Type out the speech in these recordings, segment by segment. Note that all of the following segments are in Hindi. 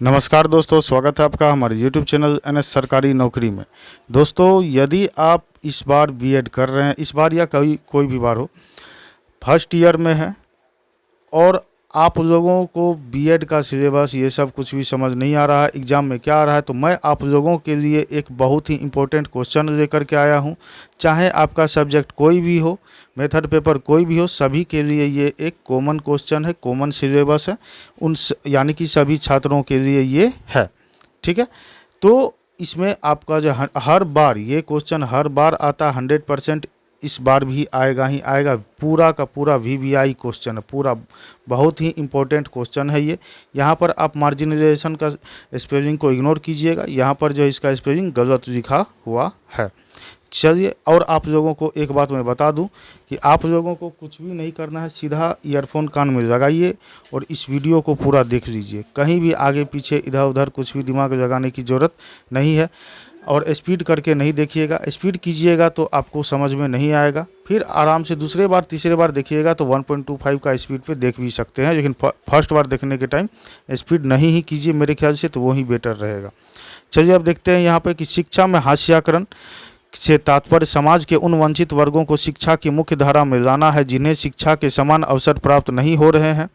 नमस्कार दोस्तों, स्वागत है आपका हमारे YouTube चैनल NS सरकारी नौकरी में। दोस्तों, यदि आप इस बार बीएड कर रहे हैं, इस बार या कोई भी बार हो, फर्स्ट ईयर में है और आप लोगों को बीएड का सिलेबस ये सब कुछ भी समझ नहीं आ रहा है, एग्ज़ाम में क्या आ रहा है, तो मैं आप लोगों के लिए एक बहुत ही इम्पोर्टेंट क्वेश्चन लेकर के आया हूँ। चाहे आपका सब्जेक्ट कोई भी हो, मेथड पेपर कोई भी हो, सभी के लिए ये एक कॉमन क्वेश्चन है, कॉमन सिलेबस है, यानी कि सभी छात्रों के लिए ये है। ठीक है, तो इसमें आपका जो हर बार ये क्वेश्चन हर बार आता, 100% इस बार भी आएगा ही आएगा। पूरा का पूरा वीवीआई क्वेश्चन है, पूरा बहुत ही इम्पोर्टेंट क्वेश्चन है ये। यहाँ पर आप मार्जिनलाइजेशन का स्पेलिंग को इग्नोर कीजिएगा, यहाँ पर जो इसका स्पेलिंग गलत लिखा हुआ है। चलिए, और आप लोगों को एक बात मैं बता दूं कि आप लोगों को कुछ भी नहीं करना है, सीधा ईयरफोन कान में लगाइए और इस वीडियो को पूरा देख लीजिए। कहीं भी आगे पीछे इधर उधर कुछ भी दिमाग लगाने की ज़रूरत नहीं है। और स्पीड करके नहीं देखिएगा, स्पीड कीजिएगा तो आपको समझ में नहीं आएगा। फिर आराम से दूसरे बार तीसरे बार देखिएगा तो 1.25 का स्पीड पे देख भी सकते हैं, लेकिन फर्स्ट बार देखने के टाइम स्पीड नहीं ही कीजिए मेरे ख्याल से, तो वो ही बेटर रहेगा। चलिए, अब देखते हैं यहाँ पे कि शिक्षा में हास्याकरण से तात्पर्य समाज के उन वंचित वर्गों को शिक्षा की मुख्य धारा में लाना है जिन्हें शिक्षा के समान अवसर प्राप्त नहीं हो रहे हैं।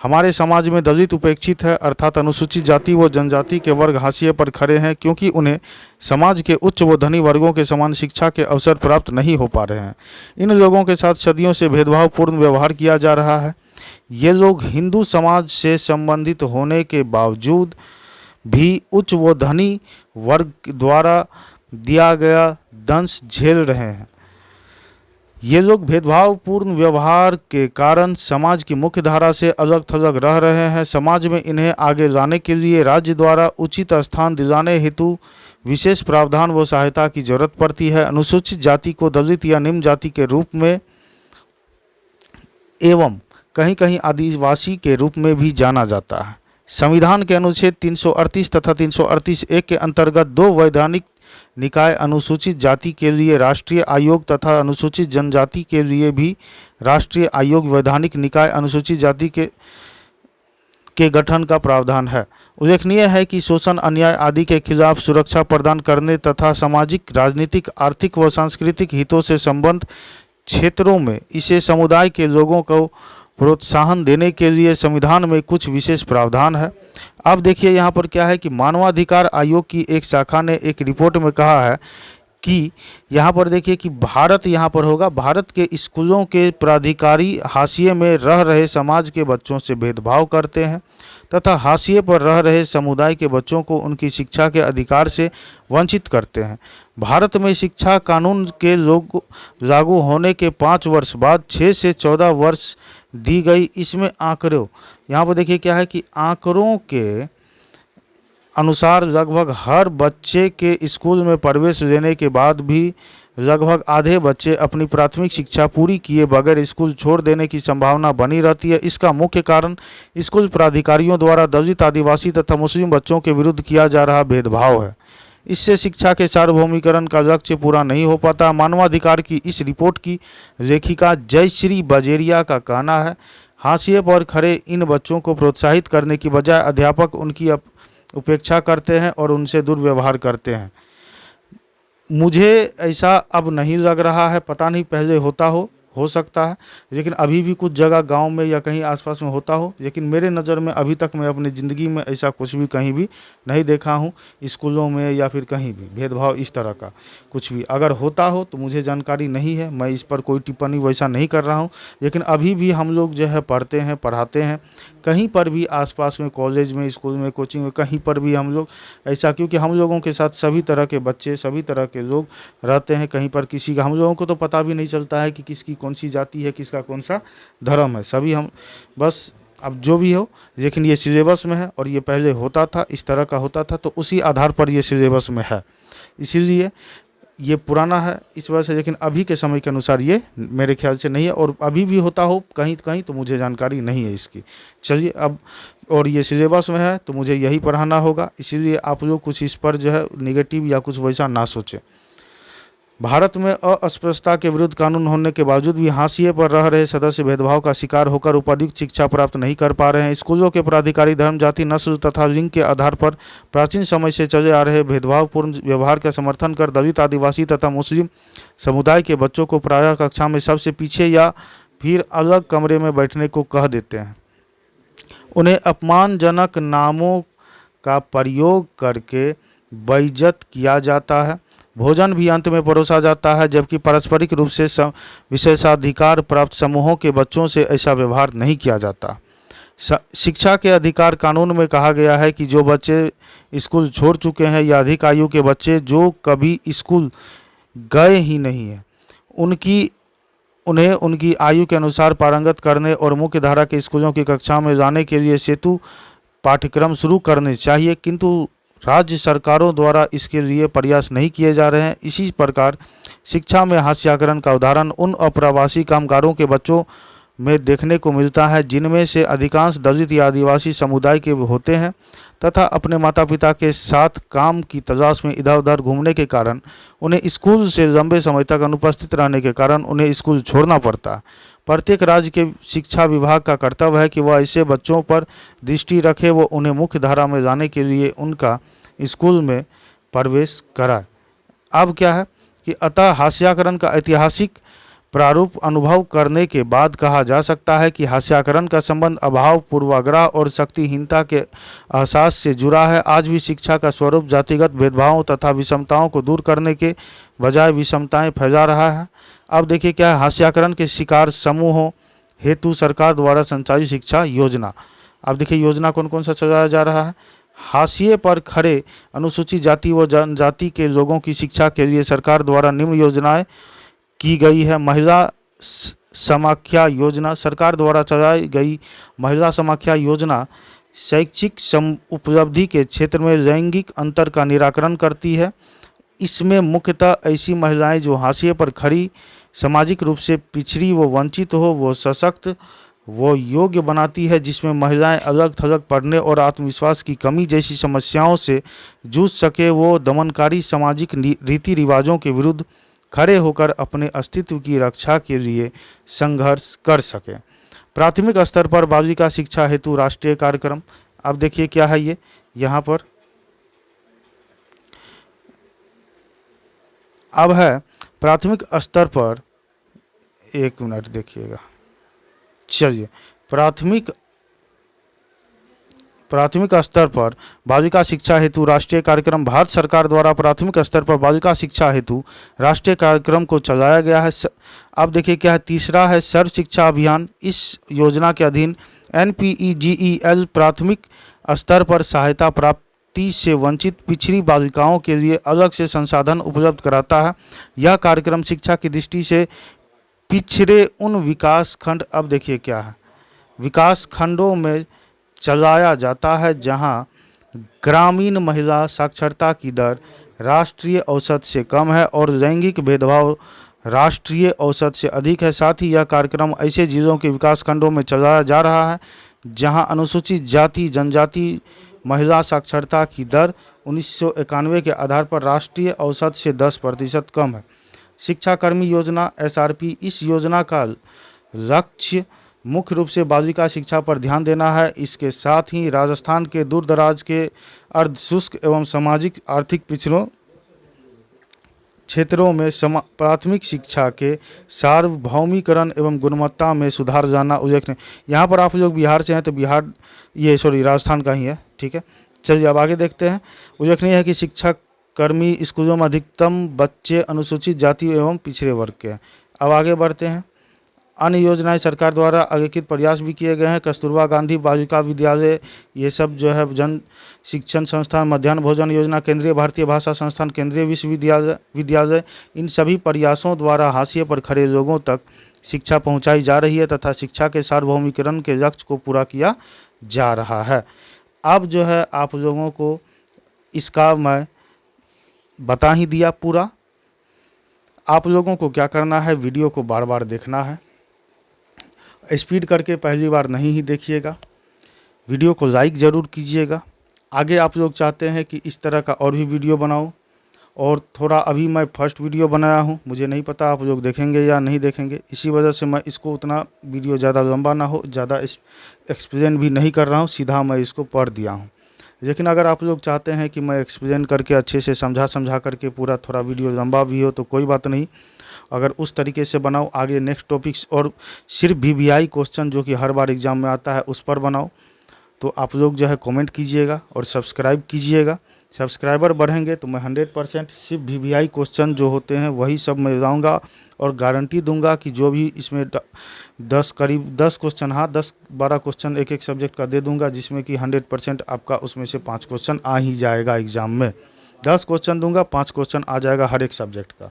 हमारे समाज में दलित उपेक्षित है, अर्थात अनुसूचित जाति व जनजाति के वर्ग हाशिए पर खड़े हैं क्योंकि उन्हें समाज के उच्च व धनी वर्गों के समान शिक्षा के अवसर प्राप्त नहीं हो पा रहे हैं। इन लोगों के साथ सदियों से भेदभावपूर्ण व्यवहार किया जा रहा है। ये लोग हिंदू समाज से संबंधित होने के बावजूद भी उच्च व धनी वर्ग द्वारा दिया गया दंश झेल रहे हैं। ये लोग भेदभावपूर्ण व्यवहार के कारण समाज की मुख्य धारा से अलग थलग रह रहे हैं। समाज में इन्हें आगे लाने के लिए राज्य द्वारा उचित स्थान दिलाने हेतु विशेष प्रावधान व सहायता की जरूरत पड़ती है। अनुसूचित जाति को दलित या निम्न जाति के रूप में एवं कहीं कहीं आदिवासी के रूप में भी जाना जाता है। संविधान के अनुच्छेद 338 तथा 338(1) के अंतर्गत दो वैधानिक निकाय अनुसूचित जाति के लिए राष्ट्रीय आयोग तथा अनुसूचित जनजाति के लिए भी राष्ट्रीय आयोग वैधानिक निकाय अनुसूचित जाति के गठन का प्रावधान है। उल्लेखनीय है कि शोषण, अन्याय आदि के खिलाफ सुरक्षा प्रदान करने तथा सामाजिक, राजनीतिक, आर्थिक व सांस्कृतिक हितों से संबद्ध क्षेत्रों में इसे समुदाय के लोगों को प्रोत्साहन देने के लिए संविधान में कुछ विशेष प्रावधान है। अब देखिए यहाँ पर क्या है कि मानवाधिकार आयोग की एक शाखा ने एक रिपोर्ट में कहा है कि यहाँ पर देखिए कि भारत यहाँ पर होगा, भारत के स्कूलों के प्राधिकारी हाशिए में रह रहे समाज के बच्चों से भेदभाव करते हैं तथा हाशिए पर रह रहे समुदाय के बच्चों को उनकी शिक्षा के अधिकार से वंचित करते हैं। भारत में शिक्षा कानून के लागू होने के 5 वर्ष बाद 6 से 14 वर्ष दी गई। इसमें आंकड़ों, यहाँ पर देखिए क्या है कि आंकड़ों के अनुसार लगभग हर बच्चे के स्कूल में प्रवेश लेने के बाद भी लगभग आधे बच्चे अपनी प्राथमिक शिक्षा पूरी किए बगैर स्कूल छोड़ देने की संभावना बनी रहती है। इसका मुख्य कारण स्कूल प्राधिकारियों द्वारा दलित, आदिवासी तथा मुस्लिम बच्चों के विरुद्ध किया जा रहा भेदभाव है। इससे शिक्षा के सार्वभौमिकरण का लक्ष्य पूरा नहीं हो पाता। मानवाधिकार की इस रिपोर्ट की लेखिका जयश्री बजेरिया का कहना है, हाशिए पर खड़े इन बच्चों को प्रोत्साहित करने की बजाय अध्यापक उनकी उपेक्षा करते हैं और उनसे दुर्व्यवहार करते हैं। मुझे ऐसा अब नहीं लग रहा है, पता नहीं पहले होता हो सकता है, लेकिन अभी भी कुछ जगह गांव में या कहीं आसपास में होता हो, लेकिन मेरे नज़र में अभी तक मैं अपनी ज़िंदगी में ऐसा कुछ भी कहीं भी नहीं देखा हूं, स्कूलों में या फिर कहीं भी भेदभाव इस तरह का कुछ भी। अगर होता हो तो मुझे जानकारी नहीं है, मैं इस पर कोई टिप्पणी वैसा नहीं कर रहा हूं, लेकिन अभी भी हम लोग जो है पढ़ते हैं, पढ़ाते हैं, कहीं पर भी आसपास में, कॉलेज में, स्कूल में, कोचिंग में, कहीं पर भी हम लोग ऐसा, क्योंकि हम लोगों के साथ सभी तरह के बच्चे, सभी तरह के लोग रहते हैं। कहीं पर किसी का, हम लोगों को तो पता भी नहीं चलता है कि किसकी कौन सी जाति है, किसका कौन सा धर्म है, सभी हम बस, अब जो भी हो, लेकिन ये सिलेबस में है और ये पहले होता था, इस तरह का होता था, तो उसी आधार पर ये सिलेबस में है, इसीलिए ये पुराना है इस वजह से। लेकिन अभी के समय के अनुसार ये मेरे ख्याल से नहीं है, और अभी भी होता हो कहीं कहीं तो मुझे जानकारी नहीं है इसकी। चलिए, अब और ये सिलेबस में है तो मुझे यही पढ़ाना होगा, इसीलिए आप लोग कुछ इस पर जो है नेगेटिव या कुछ वैसा ना सोचें। भारत में अस्पृश्यता के विरुद्ध कानून होने के बावजूद भी हाशिए पर रह रहे सदस्य भेदभाव का शिकार होकर उपयुक्त शिक्षा प्राप्त नहीं कर पा रहे हैं। स्कूलों के प्राधिकारी धर्म, जाति, नस्ल तथा लिंग के आधार पर प्राचीन समय से चले आ रहे भेदभावपूर्ण व्यवहार का समर्थन कर दलित, आदिवासी तथा मुस्लिम समुदाय के बच्चों को प्रायः कक्षा में सबसे पीछे या फिर अलग कमरे में बैठने को कह देते हैं। उन्हें अपमानजनक नामों का प्रयोग करके बेइज्जत किया जाता है। भोजन भी अंत में परोसा जाता है, जबकि पारस्परिक रूप से विशेषाधिकार प्राप्त समूहों के बच्चों से ऐसा व्यवहार नहीं किया जाता। शिक्षा के अधिकार कानून में कहा गया है कि जो बच्चे स्कूल छोड़ चुके हैं या अधिक आयु के बच्चे जो कभी स्कूल गए ही नहीं हैं, उन्हें उनकी आयु के अनुसार पारंगत करने और मुख्य धारा के स्कूलों की कक्षा में जाने के लिए सेतु पाठ्यक्रम शुरू करने चाहिए, किंतु राज्य सरकारों द्वारा इसके लिए प्रयास नहीं किए जा रहे हैं। इसी प्रकार शिक्षा में हास्याकरण का उदाहरण उन अप्रवासी कामगारों के बच्चों में देखने को मिलता है जिनमें से अधिकांश दलित या आदिवासी समुदाय के होते हैं तथा अपने माता पिता के साथ काम की तलाश में इधर उधर घूमने के कारण उन्हें स्कूल से लंबे समय तक अनुपस्थित रहने के कारण उन्हें स्कूल छोड़ना पड़ता है। प्रत्येक राज्य के शिक्षा विभाग का कर्तव्य है कि वह ऐसे बच्चों पर दृष्टि रखे, वो उन्हें मुख्य धारा में लाने के लिए उनका स्कूल में प्रवेश कराए। अब क्या है कि अतः हास्याकरण का ऐतिहासिक प्रारूप अनुभव करने के बाद कहा जा सकता है कि हास्याकरण का संबंध अभाव, पूर्वाग्रह और शक्तिहीनता के एहसास से जुड़ा है। आज भी शिक्षा का स्वरूप जातिगत भेदभावों तथा विषमताओं को दूर करने के बजाय विषमताएं फैला रहा है। अब देखिए क्या है, हास्याकरण के शिकार समूहों हेतु सरकार द्वारा संचालित शिक्षा योजना। अब देखिए योजना कौन कौन सा चलाया जा रहा है। हाशिए पर खड़े अनुसूचित जाति व जनजाति के लोगों की शिक्षा के लिए सरकार द्वारा निम्न योजनाएं की गई है। महिला समाख्या योजना। सरकार द्वारा चलाई गई महिला समाख्या योजना शैक्षिक उपलब्धि के क्षेत्र में लैंगिक अंतर का निराकरण करती है। इसमें मुख्यतः ऐसी महिलाएं जो हाशिए पर खड़ी, सामाजिक रूप से पिछड़ी व वंचित हो, वो सशक्त वो योग्य बनाती है, जिसमें महिलाएं अलग थलग पढ़ने और आत्मविश्वास की कमी जैसी समस्याओं से जूझ सके, वो दमनकारी सामाजिक रीति रिवाजों के विरुद्ध खड़े होकर अपने अस्तित्व की रक्षा के लिए संघर्ष कर सके। प्राथमिक स्तर पर बालिका शिक्षा हेतु राष्ट्रीय कार्यक्रम। अब देखिए क्या है ये, यहाँ पर अब है प्राथमिक स्तर पर, एक मिनट देखिएगा, चलिए प्राथमिक स्तर पर बालिका शिक्षा हेतु राष्ट्रीय कार्यक्रम। भारत सरकार द्वारा प्राथमिक स्तर पर बालिका शिक्षा हेतु राष्ट्रीय कार्यक्रम को चलाया गया है। अब देखिए क्या है, तीसरा है सर्व शिक्षा अभियान। इस योजना के अधीन NPEGEL प्राथमिक स्तर पर सहायता प्राप्ति से वंचित पिछड़ी बालिकाओं के लिए अलग से संसाधन उपलब्ध कराता है। यह कार्यक्रम शिक्षा की दृष्टि से पिछड़े उन विकास खंड, अब देखिए क्या है, विकास खंडों में चलाया जाता है जहां ग्रामीण महिला साक्षरता की दर राष्ट्रीय औसत से कम है और लैंगिक भेदभाव राष्ट्रीय औसत से अधिक है। साथ ही यह कार्यक्रम ऐसे जिलों के विकास खंडों में चलाया जा रहा है जहां अनुसूचित जाति जनजाति महिला साक्षरता की दर 1991 के आधार पर राष्ट्रीय औसत से 10% कम है। शिक्षाकर्मी योजना SRP। इस योजना का लक्ष्य मुख्य रूप से बालिका शिक्षा पर ध्यान देना है। इसके साथ ही राजस्थान के दूर दराज के अर्धशुष्क एवं सामाजिक आर्थिक पिछड़ों क्षेत्रों में प्राथमिक शिक्षा के सार्वभौमिकरण एवं गुणवत्ता में सुधार जाना उल्लेखनीय। यहाँ पर आप लोग बिहार से हैं तो बिहार, ये राजस्थान का ही है, ठीक है। चलिए अब आगे देखते हैं। उल्लेखनीय है कि शिक्षाकर्मी स्कूलों में अधिकतम बच्चे अनुसूचित जाति एवं पिछड़े वर्ग के हैं। अब आगे बढ़ते हैं। अन्य योजनाएं सरकार द्वारा आगेकृत प्रयास भी किए गए हैं। कस्तूरबा गांधी बालिका विद्यालय, ये सब जो है जन शिक्षण संस्थान, मध्याह्न भोजन योजना, केंद्रीय भारतीय भाषा संस्थान, केंद्रीय विश्वविद्यालय, इन सभी प्रयासों द्वारा हाशिए पर खड़े लोगों तक शिक्षा पहुंचाई जा रही है तथा शिक्षा के सार्वभौमिकरण के लक्ष्य को पूरा किया जा रहा है। अब जो है आप लोगों को इसका मैं बता ही दिया पूरा। आप लोगों को क्या करना है, वीडियो को बार बार देखना है, स्पीड करके पहली बार नहीं ही देखिएगा, वीडियो को लाइक ज़रूर कीजिएगा। आगे आप लोग चाहते हैं कि इस तरह का और भी वीडियो बनाऊं, और थोड़ा अभी मैं फर्स्ट वीडियो बनाया हूँ, मुझे नहीं पता आप लोग देखेंगे या नहीं देखेंगे, इसी वजह से मैं इसको उतना वीडियो ज़्यादा लंबा ना हो, ज़्यादा एक्सप्लेन भी नहीं कर रहा हूँ, सीधा मैं इसको पढ़ दिया हूँ। लेकिन अगर आप लोग चाहते हैं कि मैं एक्सप्लेन करके अच्छे से समझा करके पूरा थोड़ा वीडियो लंबा भी हो तो कोई बात नहीं, अगर उस तरीके से बनाओ आगे नेक्स्ट टॉपिक्स और सिर्फ VVI क्वेश्चन जो कि हर बार एग्ज़ाम में आता है उस पर बनाओ, तो आप लोग जो है कमेंट कीजिएगा और सब्सक्राइब कीजिएगा। सब्सक्राइबर बढ़ेंगे तो मैं 100% सिर्फ VVI क्वेश्चन जो होते हैं वही सब मैं लाऊंगा और गारंटी दूंगा कि जो भी इसमें 10 क्वेश्चन, हाँ 10-12 क्वेश्चन एक सब्जेक्ट का दे दूंगा, जिसमें कि 100% आपका उसमें से 5 क्वेश्चन आ ही जाएगा एग्ज़ाम में। 10 क्वेश्चन दूंगा, 5 क्वेश्चन आ जाएगा हर एक सब्जेक्ट का।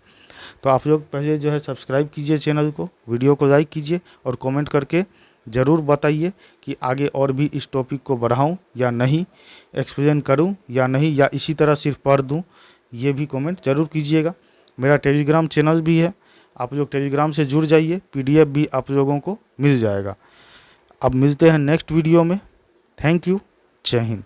तो आप लोग पहले जो है सब्सक्राइब कीजिए चैनल को, वीडियो को लाइक कीजिए और कमेंट करके ज़रूर बताइए कि आगे और भी इस टॉपिक को बढ़ाऊं या नहीं, एक्सप्लेन करूं या नहीं, या इसी तरह सिर्फ पढ़ दूं, ये भी कमेंट ज़रूर कीजिएगा। मेरा टेलीग्राम चैनल भी है, आप लोग टेलीग्राम से जुड़ जाइए, PDF भी आप लोगों को मिल जाएगा। अब मिलते हैं नेक्स्ट वीडियो में। थैंक यू, जय हिंद।